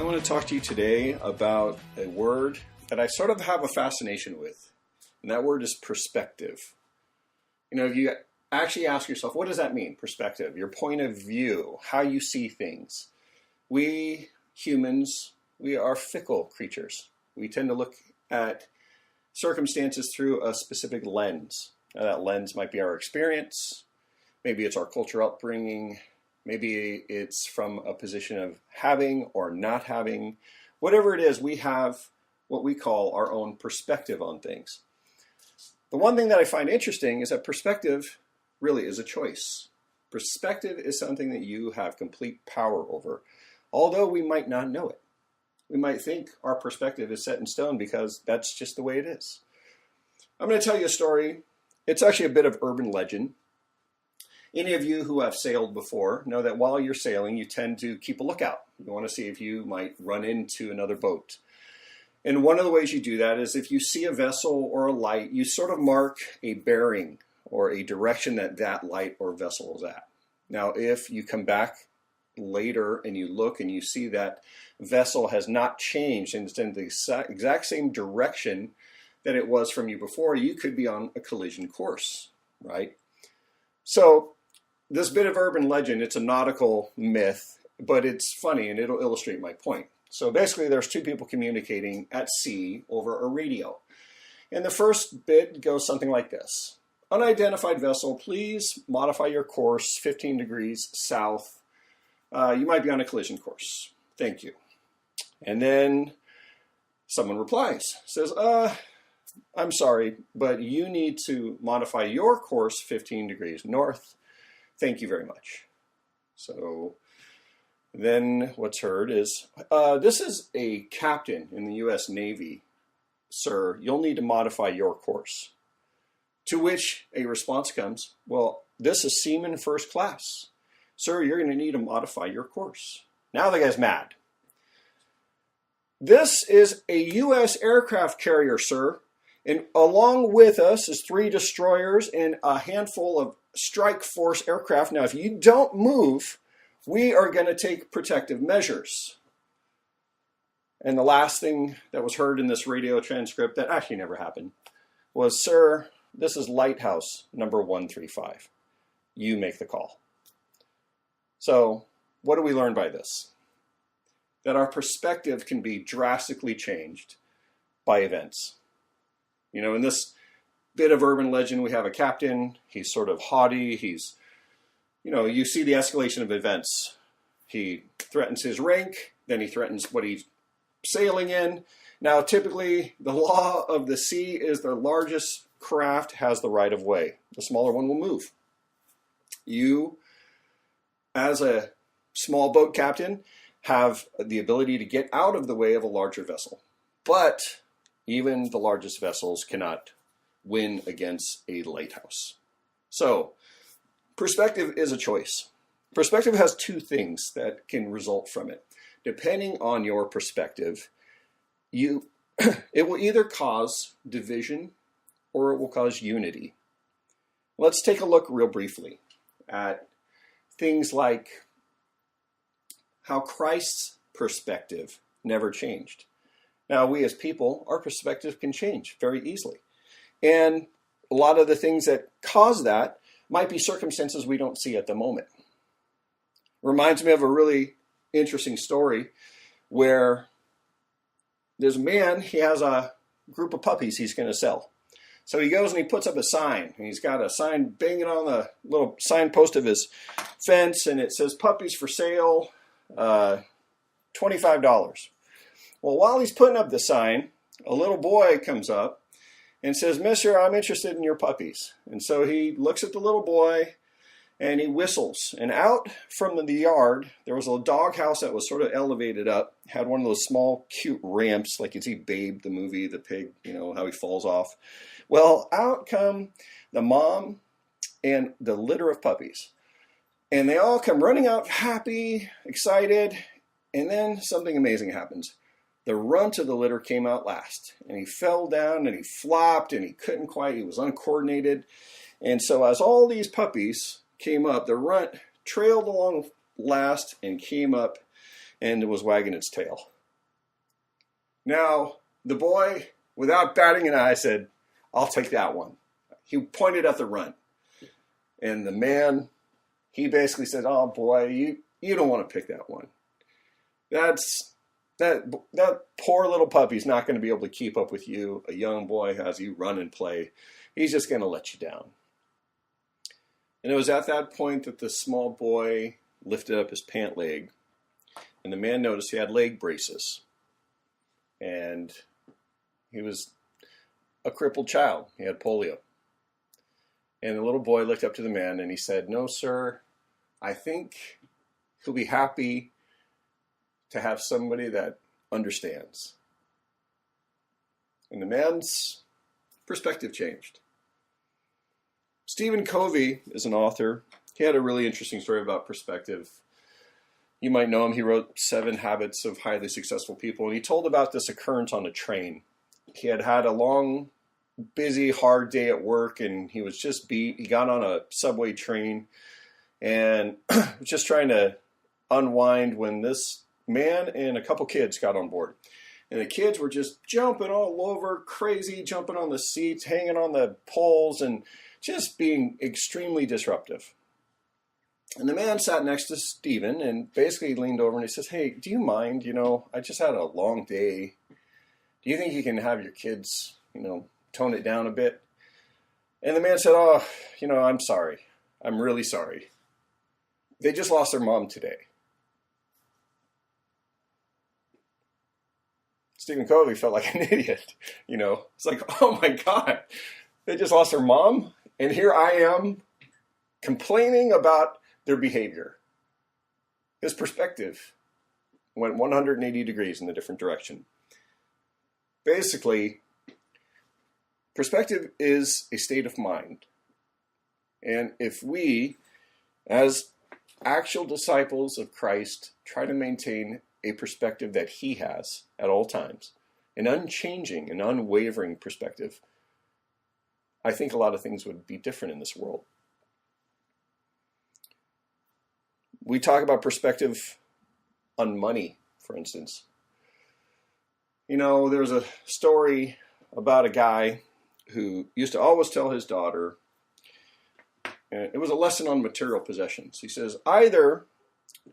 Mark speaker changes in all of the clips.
Speaker 1: I want to talk to you today about a word that I sort of have a fascination with, and that word is perspective. You know, if you actually ask yourself, what does that mean, perspective? Your point of view, how you see things. We humans, we are fickle creatures. We tend to look at circumstances through a specific lens. Now, that lens might be our experience, maybe it's our cultural upbringing, maybe it's from a position of having or not having. Whatever it is, we have what we call our own perspective on things. The one thing that I find interesting is that perspective really is a choice. Perspective is something that you have complete power over, although we might not know it. We might think our perspective is set in stone because that's just the way it is. I'm going to tell you a story. It's actually a bit of urban legend. Any of you who have sailed before know that while you're sailing, you tend to keep a lookout. You want to see if you might run into another boat. And one of the ways you do that is if you see a vessel or a light, you sort of mark a bearing or a direction that that light or vessel is at. Now, if you come back later and you look and you see that vessel has not changed and it's in the exact same direction that it was from you before, you could be on a collision course, right? So this bit of urban legend, it's a nautical myth, but it's funny and it'll illustrate my point. So basically there's two people communicating at sea over a radio. And the first bit goes something like this. Unidentified vessel, please modify your course 15 degrees south. You might be on a collision course. Thank you. And then someone replies, says, I'm sorry, but you need to modify your course 15 degrees north. Thank you very much. So then what's heard is, this is a captain in the U.S. Navy. Sir, you'll need to modify your course. To which a response comes, well, this is Seaman First Class. Sir, you're going to need to modify your course. Now the guy's mad. This is a U.S. aircraft carrier, sir. And along with us is 3 destroyers and a handful of strike force aircraft. Now, if you don't move, we are going to take protective measures. And the last thing that was heard in this radio transcript that actually never happened was, sir, this is Lighthouse number 135. You make the call. So what do we learn by this? That our perspective can be drastically changed by events. You know, in this bit of urban legend, we have a captain. He's sort of haughty. He's, you know, you see the escalation of events. He threatens his rank, then he threatens what he's sailing in. Now, typically, the law of the sea is the largest craft has the right of way. The smaller one will move. You, as a small boat captain, have the ability to get out of the way of a larger vessel. But even the largest vessels cannot win against a lighthouse. So, perspective is a choice. Perspective has two things that can result from it. Depending on your perspective, it will either cause division or it will cause unity. Let's take a look real briefly at things like how Christ's perspective never changed. Now, we as people, our perspective can change very easily. And a lot of the things that cause that might be circumstances we don't see at the moment. Reminds me of a really interesting story where there's a man, he has a group of puppies he's going to sell. So he goes and he puts up a sign, and he's got a sign banging on the little signpost of his fence, and it says, puppies for sale, $25. Well, while he's putting up the sign, a little boy comes up and says, Mister, I'm interested in your puppies. And so he looks at the little boy and he whistles. And out from the yard, there was a doghouse that was sort of elevated up, had one of those small, cute ramps, like you see Babe, the movie, the pig, you know, how he falls off. Well, out come the mom and the litter of puppies. And they all come running out happy, excited, and then something amazing happens. The runt of the litter came out last, and he fell down and he flopped and he couldn't quite, he was uncoordinated. And so as all these puppies came up, the runt trailed along last and came up and was wagging its tail. Now, the boy, without batting an eye, said, I'll take that one. He pointed at the runt. And the man, he basically said, oh boy, you don't want to pick that one. That poor little puppy's not going to be able to keep up with you, a young boy, as you run and play. He's just going to let you down. And it was at that point that the small boy lifted up his pant leg, and the man noticed he had leg braces. And he was a crippled child. He had polio. And the little boy looked up to the man and he said, no, sir, I think he'll be happy to have somebody that understands. And the man's perspective changed. Stephen Covey is an author. He had a really interesting story about perspective. You might know him. He wrote 7 Habits of Highly Successful People. And he told about this occurrence on a train. He had had a long, busy, hard day at work, and he was just beat. He got on a subway train and was just trying to unwind when this man and a couple kids got on board. And the kids were just jumping all over, crazy, jumping on the seats, hanging on the poles, and just being extremely disruptive. And the man sat next to Stephen and basically leaned over and he says, hey, do you mind? I just had a long day. Do you think you can have your kids, tone it down a bit? And the man said, oh, I'm sorry. I'm really sorry. They just lost their mom today. Stephen Covey felt like an idiot. It's like, oh my God, they just lost their mom. And here I am complaining about their behavior. His perspective went 180 degrees in a different direction. Basically, perspective is a state of mind. And if we, as actual disciples of Christ, try to maintain a perspective that he has at all times, an unchanging and unwavering perspective, I think a lot of things would be different in this world. We talk about perspective on money, for instance. There's a story about a guy who used to always tell his daughter, and it was a lesson on material possessions. He says, either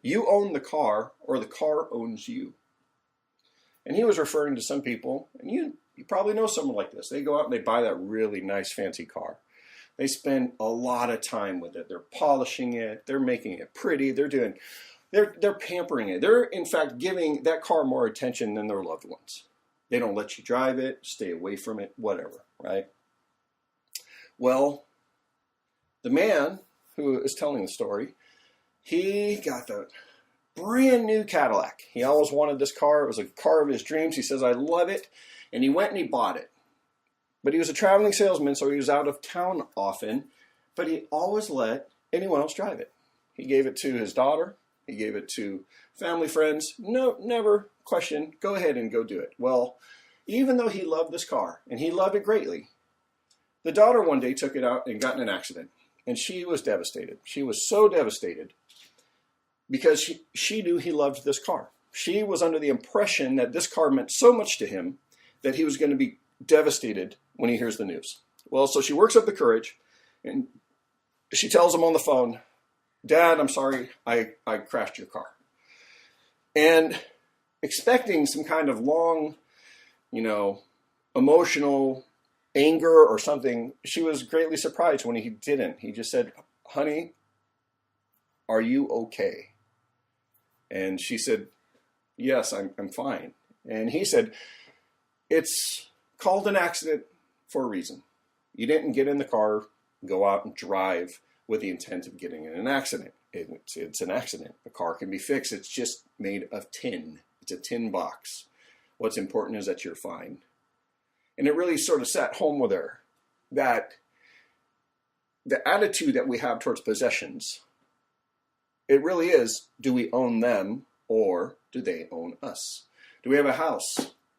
Speaker 1: you own the car or the car owns you. And he was referring to some people, and you probably know someone like this. They go out and they buy that really nice fancy car. They spend a lot of time with it. They're polishing it. They're making it pretty. They're pampering it. They're, in fact, giving that car more attention than their loved ones. They don't let you drive it, stay away from it, whatever, right? Well, the man who is telling the story, he got the brand new Cadillac. He always wanted this car. It was a car of his dreams. He says, I love it. And he went and he bought it. But he was a traveling salesman, so he was out of town often. But he always let anyone else drive it. He gave it to his daughter. He gave it to family, friends. No, never question. Go ahead and go do it. Well, even though he loved this car, and he loved it greatly, the daughter one day took it out and got in an accident. And she was devastated. She was so devastated because she knew he loved this car. She was under the impression that this car meant so much to him that he was going to be devastated when he hears the news. Well, so she works up the courage and she tells him on the phone, Dad, I'm sorry, I crashed your car. And expecting some kind of long, emotional anger or something, she was greatly surprised when he didn't. He just said, honey, are you okay? And she said, yes, I'm fine. And he said, it's called an accident for a reason. You didn't get in the car, go out and drive with the intent of getting in an accident. It's an accident. The car can be fixed. It's just made of tin. It's a tin box. What's important is that you're fine. And it really sort of sat home with her that the attitude that we have towards possessions, it really is, do we own them or do they own us? Do we have a house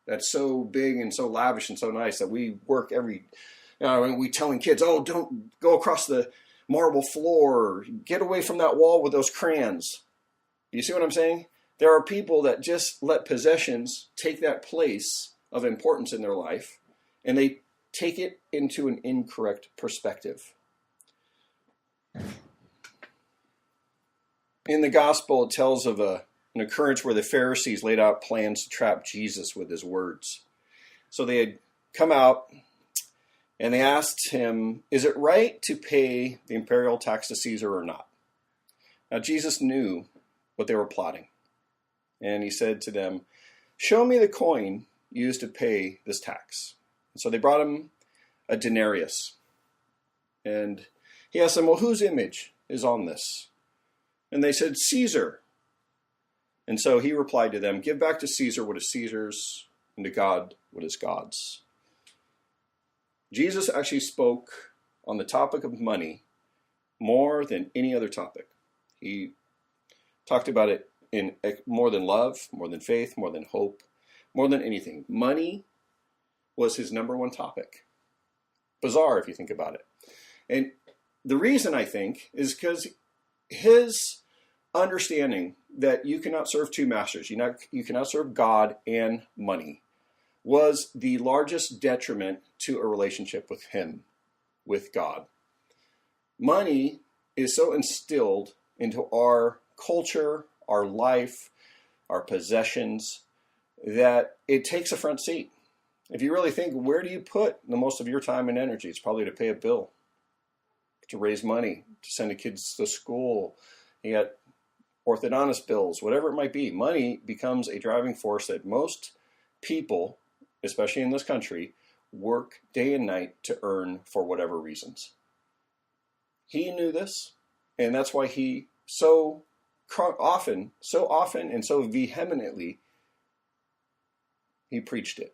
Speaker 1: that's so big and so lavish and so nice that we work we telling kids, oh, don't go across the marble floor, get away from that wall with those crayons. You see what I'm saying? There are people that just let possessions take that place of importance in their life, and they take it into an incorrect perspective. In the gospel, it tells of an occurrence where the Pharisees laid out plans to trap Jesus with his words. So they had come out and they asked him, is it right to pay the imperial tax to Caesar or not? Now Jesus knew what they were plotting. And he said to them, show me the coin used to pay this tax. And so they brought him a denarius. And he asked them, well, whose image is on this? And they said, Caesar. And so he replied to them, give back to Caesar what is Caesar's, and to God what is God's. Jesus actually spoke on the topic of money more than any other topic. He talked about it in more than love, more than faith, more than hope, more than anything. Money was his number one topic. Bizarre if you think about it. And the reason, I think, is because his understanding that you cannot serve two masters, you cannot serve God and money, was the largest detriment to a relationship with him, with God. Money is so instilled into our culture, our life, our possessions, that it takes a front seat. If you really think, where do you put the most of your time and energy? It's probably to pay a bill, to raise money, to send the kids to school. You got orthodontist bills, whatever it might be. Money becomes a driving force that most people, especially in this country, work day and night to earn for whatever reasons. He knew this, and that's why he so often and so vehemently, he preached it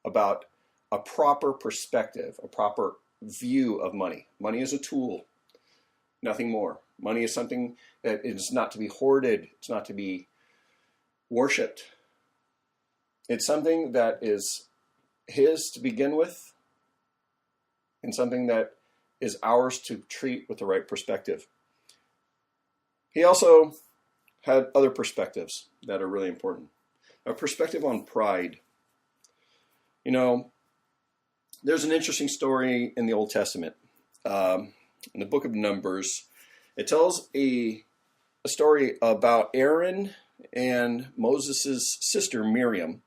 Speaker 1: about a proper perspective, a proper view of money. Money is a tool, nothing more. Money is something that is not to be hoarded. It's not to be worshipped. It's something that is his to begin with, and something that is ours to treat with the right perspective. He also had other perspectives that are really important. A perspective on pride. You know, there's an interesting story in the Old Testament, in the book of Numbers. It tells a story about Aaron and Moses' sister Miriam,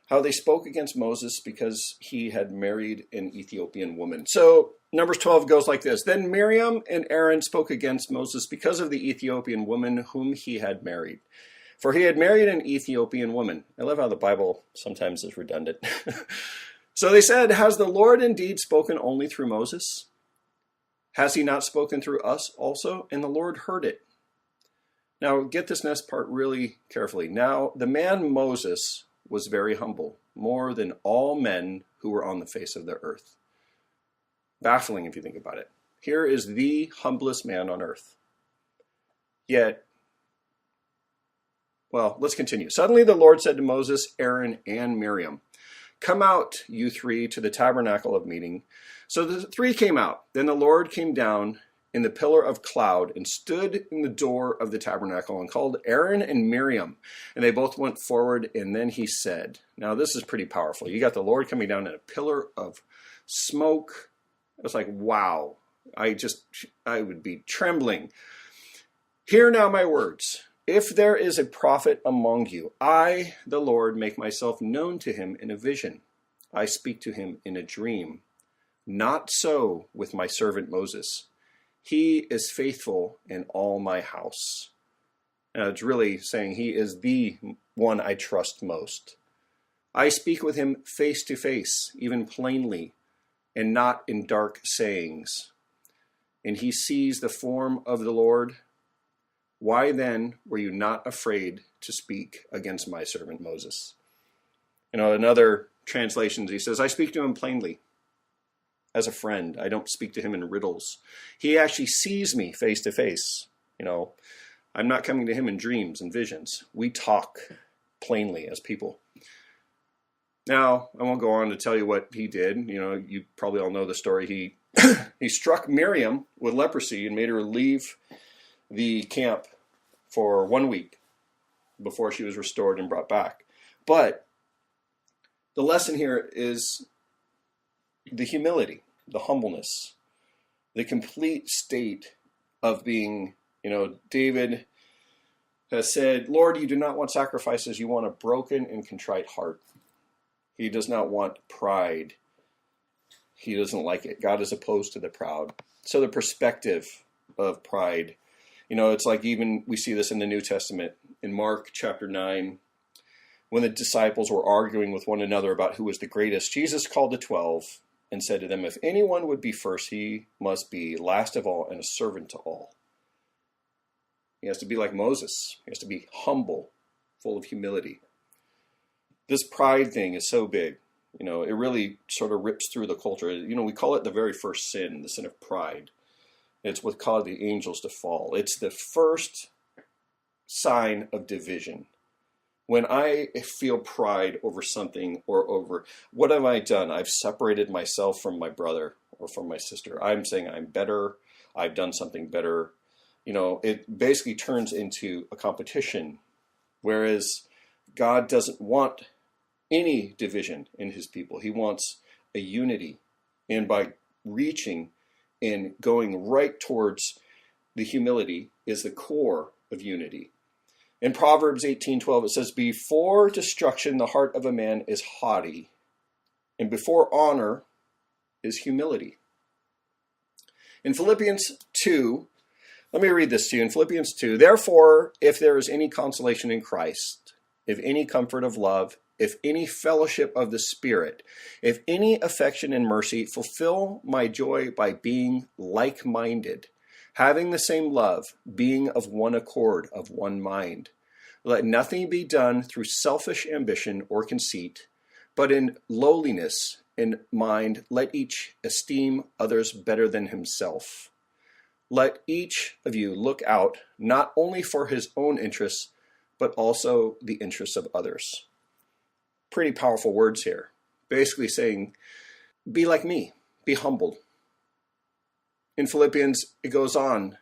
Speaker 1: how they spoke against Moses because he had married an Ethiopian woman. So Numbers 12 goes like this. Then Miriam and Aaron spoke against Moses because of the Ethiopian woman whom he had married. For he had married an Ethiopian woman. I love how the Bible sometimes is redundant. So they said, has the Lord indeed spoken only through Moses? Has he not spoken through us also? And the Lord heard it. Now get this next part really carefully. Now the man Moses was very humble, more than all men who were on the face of the earth. Baffling if you think about it. Here is the humblest man on earth. Yet, well, let's continue. Suddenly the Lord said to Moses, Aaron, and Miriam, come out, you three, to the tabernacle of meeting. So the three came out. Then the Lord came down in the pillar of cloud and stood in the door of the tabernacle and called Aaron and Miriam. And they both went forward, and then he said, now this is pretty powerful. You got the Lord coming down in a pillar of smoke. It was like, wow, I would be trembling. Hear now my words. If there is a prophet among you, I, the Lord, make myself known to him in a vision. I speak to him in a dream. Not so with my servant Moses. He is faithful in all my house. Now, it's really saying he is the one I trust most. I speak with him face to face, even plainly, and not in dark sayings. And he sees the form of the Lord. Why then were you not afraid to speak against my servant Moses? You know, in other translations, he says, I speak to him plainly as a friend. I don't speak to him in riddles. He actually sees me face to face. You know, I'm not coming to him in dreams and visions. We talk plainly as people. Now, I won't go on to tell you what he did. You know, you probably all know the story. He struck Miriam with leprosy and made her leave the camp for 1 week. before she was restored and brought back. But the lesson here is the humility, the humbleness, the complete state of being, David has said, Lord, you do not want sacrifices, you want a broken and contrite heart. He does not want pride. He doesn't like it. God is opposed to the proud. So the perspective of pride, it's like even we see this in the New Testament in Mark chapter 9, when the disciples were arguing with one another about who was the greatest. Jesus called the 12 and said to them, if anyone would be first, he must be last of all and a servant to all. He has to be like Moses. He has to be humble, full of humility. This pride thing is so big. It really sort of rips through the culture. We call it the very first sin, the sin of pride. It's what caused the angels to fall. It's the first sign of division. When I feel pride over something or over, what have I done? I've separated myself from my brother or from my sister. I'm saying I'm better. I've done something better. It basically turns into a competition, whereas God doesn't want any division in his people. He wants a unity. And by reaching and going right towards the humility is the core of unity. In Proverbs 18:12, it says, before destruction, the heart of a man is haughty, and before honor is humility. In Philippians 2, let me read this to you. In Philippians 2, therefore, if there is any consolation in Christ, if any comfort of love, if any fellowship of the Spirit, if any affection and mercy, fulfill my joy by being like-minded, having the same love, being of one accord, of one mind. Let nothing be done through selfish ambition or conceit, but in lowliness in mind, let each esteem others better than himself. Let each of you look out not only for his own interests, but also the interests of others. Pretty powerful words here. Basically saying, be like me, be humbled. In Philippians, it goes on,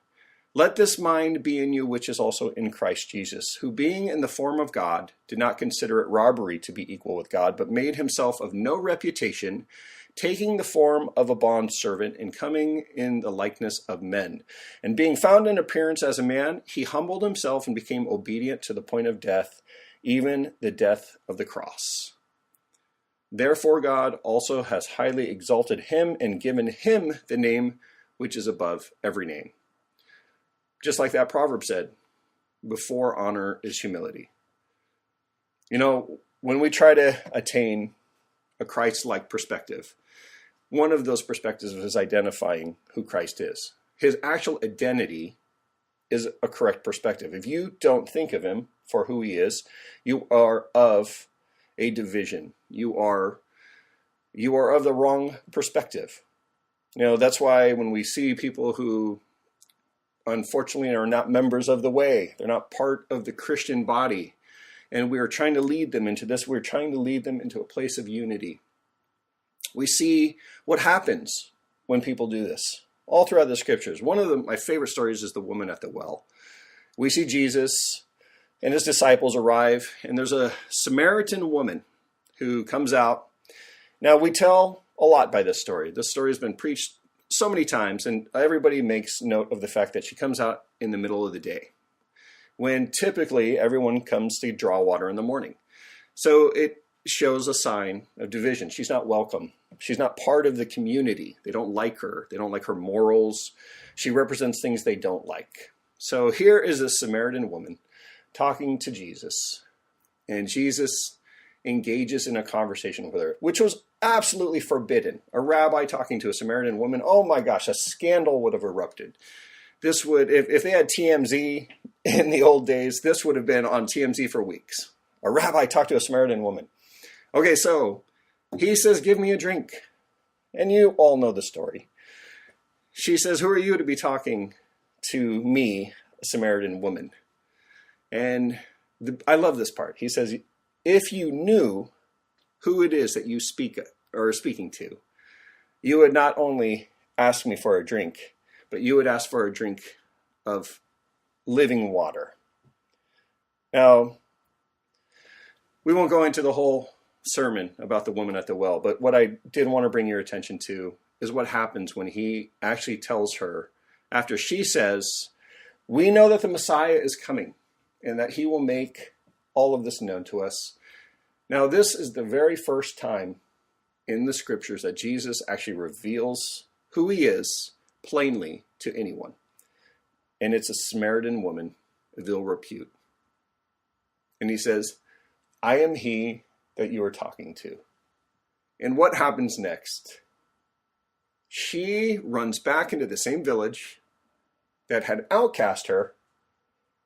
Speaker 1: let this mind be in you which is also in Christ Jesus, who being in the form of God, did not consider it robbery to be equal with God, but made himself of no reputation, taking the form of a bondservant and coming in the likeness of men. And being found in appearance as a man, he humbled himself and became obedient to the point of death, even the death of the cross. Therefore God also has highly exalted him and given him the name which is above every name. Just like that proverb said, before honor is humility. When we try to attain a Christ-like perspective, one of those perspectives is identifying who Christ is. His actual identity is a correct perspective. If you don't think of him for who he is, you are of a division. You are of the wrong perspective. That's why when we see people who unfortunately are not members of the way, they're not part of the Christian body, and we are trying to lead them into this, we're trying to lead them into a place of unity. We see what happens when people do this all throughout the scriptures. One of my favorite stories is the woman at the well. We see Jesus and his disciples arrive, and there's a Samaritan woman who comes out. Now, we tell a lot by this story. This story has been preached so many times, and everybody makes note of the fact that she comes out in the middle of the day, when typically everyone comes to draw water in the morning. So it shows a sign of division. She's not welcome. She's not part of the community. They don't like her. They don't like her morals. She represents things they don't like. So here is a Samaritan woman talking to Jesus, and Jesus engages in a conversation with her, which was absolutely forbidden. A rabbi talking to a Samaritan woman, oh my gosh, a scandal would have erupted. This would, if they had TMZ in the old days, this would have been on TMZ for weeks. A rabbi talked to a Samaritan woman. Okay, so he says, give me a drink. And you all know the story. She says, who are you to be talking to me, a Samaritan woman? And I love this part. He says, if you knew who it is that you are speaking to, you would not only ask me for a drink, but you would ask for a drink of living water. Now, We won't go into the whole sermon about the woman at the well, but what I did want to bring your attention to is what happens when he actually tells her, after she says, we know that the Messiah is coming and that he will make all of this known to us. Now, this is the very first time in the scriptures that Jesus actually reveals who he is plainly to anyone. And it's a Samaritan woman of ill repute. And he says, I am he that you are talking to. And what happens next? She runs back into the same village that had outcast her,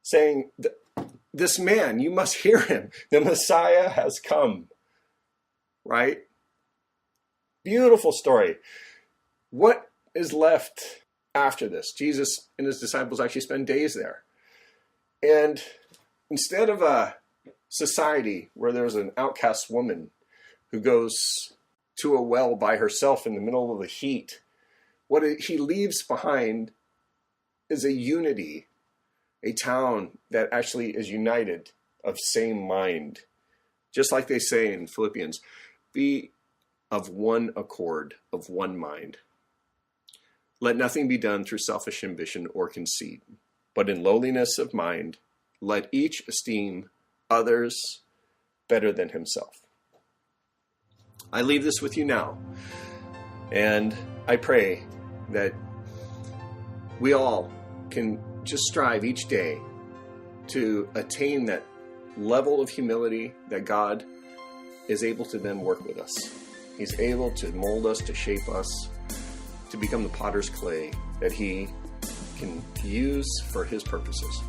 Speaker 1: saying, this man, you must hear him. The Messiah has come. Right? Beautiful story. What is left after this? Jesus and his disciples actually spend days there. And instead of a society where there's an outcast woman who goes to a well by herself in the middle of the heat, what he leaves behind is a unity, a town that actually is united, of same mind. Just like they say in Philippians, be of one accord, of one mind. Let nothing be done through selfish ambition or conceit, but in lowliness of mind, let each esteem others better than himself. I leave this with you now, and I pray that we all can just strive each day to attain that level of humility that God is able to then work with us. He's able to mold us, to shape us, to become the potter's clay that he can use for his purposes.